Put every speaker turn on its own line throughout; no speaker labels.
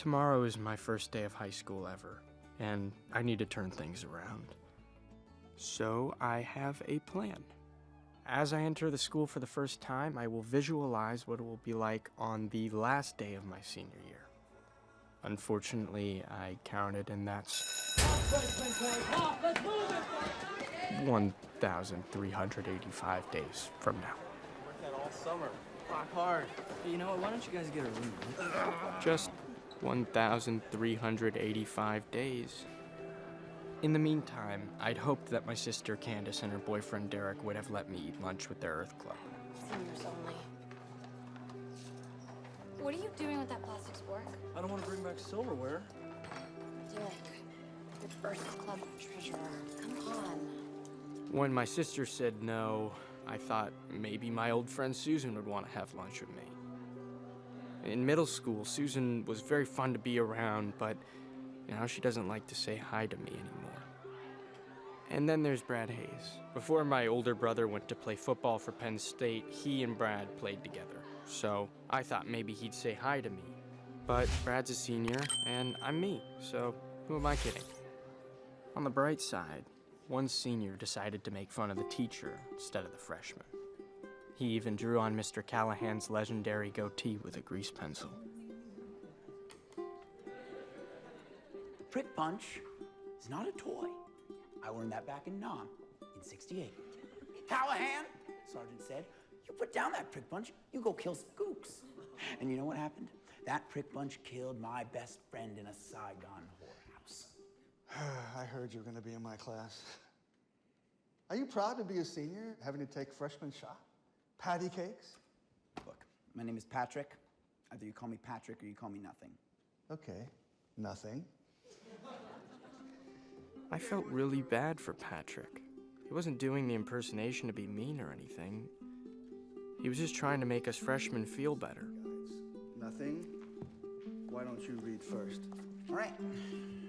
Tomorrow is my first day of high school ever, and I need to turn things around. So I have a plan. As I enter the school for the first time, I will visualize what it will be like on the last day of my senior year. Unfortunately, I counted, and that's 1,385 days from now.
Worked that all summer. Rock hard.
Hey, you know what? Why don't you guys get a room?
Just 1,385 days. In the meantime, I'd hoped that my sister Candace and her boyfriend Derek would have let me eat lunch with their Earth Club.
Seniors only. What are you doing with that plastic spork?
I don't want to bring back silverware.
Derek, your Earth Club treasurer. Come on.
When my sister said no, I thought maybe my old friend Susan would want to have lunch with me. In middle school, Susan was very fun to be around, but now she doesn't like to say hi to me anymore. And then there's Brad Hayes. Before my older brother went to play football for Penn State, he and Brad played together. So I thought maybe he'd say hi to me. But Brad's a senior, and I'm me, so who am I kidding? On the bright side, one senior decided to make fun of the teacher instead of the freshman. He even drew on Mr. Callahan's legendary goatee with a grease pencil.
The prick punch is not a toy. I learned that back in Nam in '68. Callahan, Sergeant said, you put down that prick punch, you go kill some gooks. And you know what happened? That prick punch killed my best friend in a Saigon whorehouse.
I heard you were going to be in my class. Are you proud to be a senior, having to take freshman shot? Patty cakes?
Look, my name is Patrick. Either you call me Patrick or you call me nothing.
Okay, nothing.
I felt really bad for Patrick. He wasn't doing the impersonation to be mean or anything. He was just trying to make us freshmen feel better.
Nothing? Why don't you read first?
All right,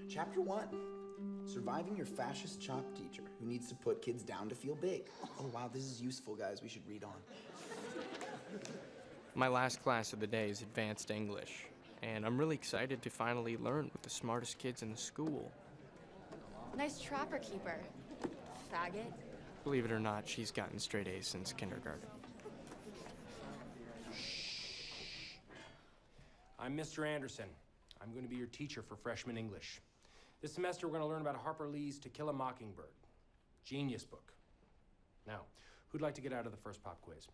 chapter 1. Surviving your fascist chop teacher who needs to put kids down to feel big. Oh, wow, this is useful, guys. We should read on.
My last class of the day is advanced English, and I'm really excited to finally learn with the smartest kids in the school.
Nice trapper keeper. Faggot.
Believe it or not, she's gotten straight A's since kindergarten.
I'm Mr. Anderson. I'm going to be your teacher for freshman English. This semester, we're going to learn about Harper Lee's To Kill a Mockingbird. Genius book. Now, who'd like to get out of the first pop quiz?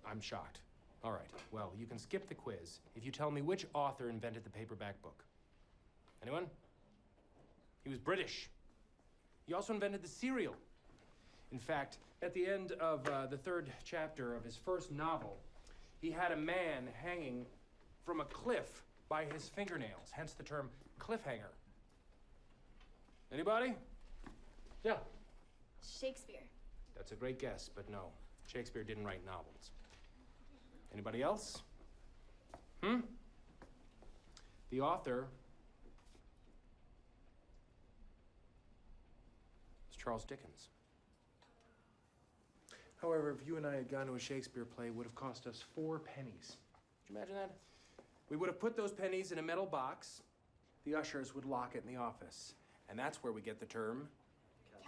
I'm shocked. All right, well, you can skip the quiz if you tell me which author invented the paperback book. Anyone? He was British. He also invented the cereal. In fact, at the end of the 3rd chapter of his first novel, he had a man hanging from a cliff by his fingernails, hence the term cliffhanger. Anybody? Yeah.
Shakespeare.
That's a great guess, but no. Shakespeare didn't write novels. Anybody else? The author is Charles Dickens. However, if you and I had gone to a Shakespeare play, it would have cost us 4 pennies. Could you imagine that? We would have put those pennies in a metal box. The ushers would lock it in the office. And that's where we get the term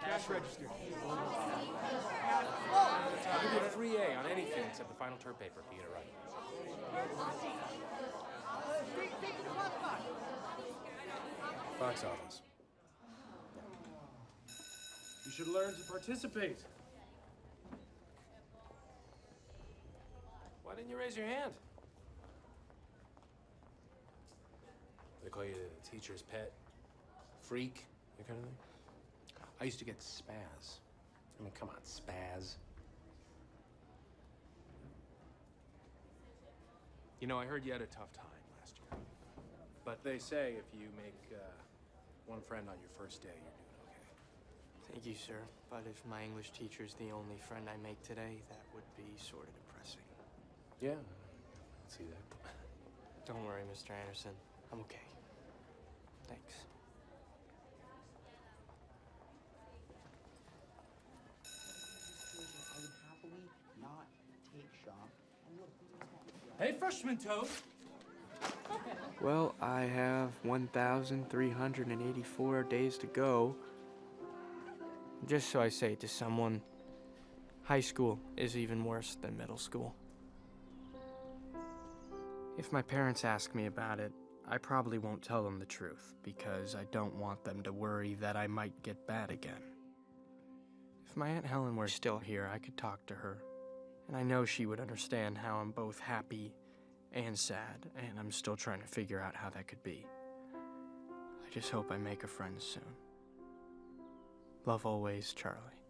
cash register. I'll give you a free A on anything except the final term paper if you get it right. Box office. You should learn to participate. Why didn't you raise your hand? They call you the teacher's pet, freak, that kind of thing. I used to get spaz. I mean, come on, spaz. You know, I heard you had a tough time last year. But they say if you make one friend on your first day, you're doing okay.
Thank you, sir. But if my English teacher's the only friend I make today, that would be sort of depressing.
Yeah, I see that.
Don't worry, Mr. Anderson. I'm okay. Thanks.
I would happily not take shop.
Hey, freshman toad.
Well, I have 1,384 days to go. Just so I say to someone, high school is even worse than middle school. If my parents ask me about it, I probably won't tell them the truth because I don't want them to worry that I might get bad again. If my Aunt Helen were still here, I could talk to her, and I know she would understand how I'm both happy and sad, and I'm still trying to figure out how that could be. I just hope I make a friend soon. Love always, Charlie.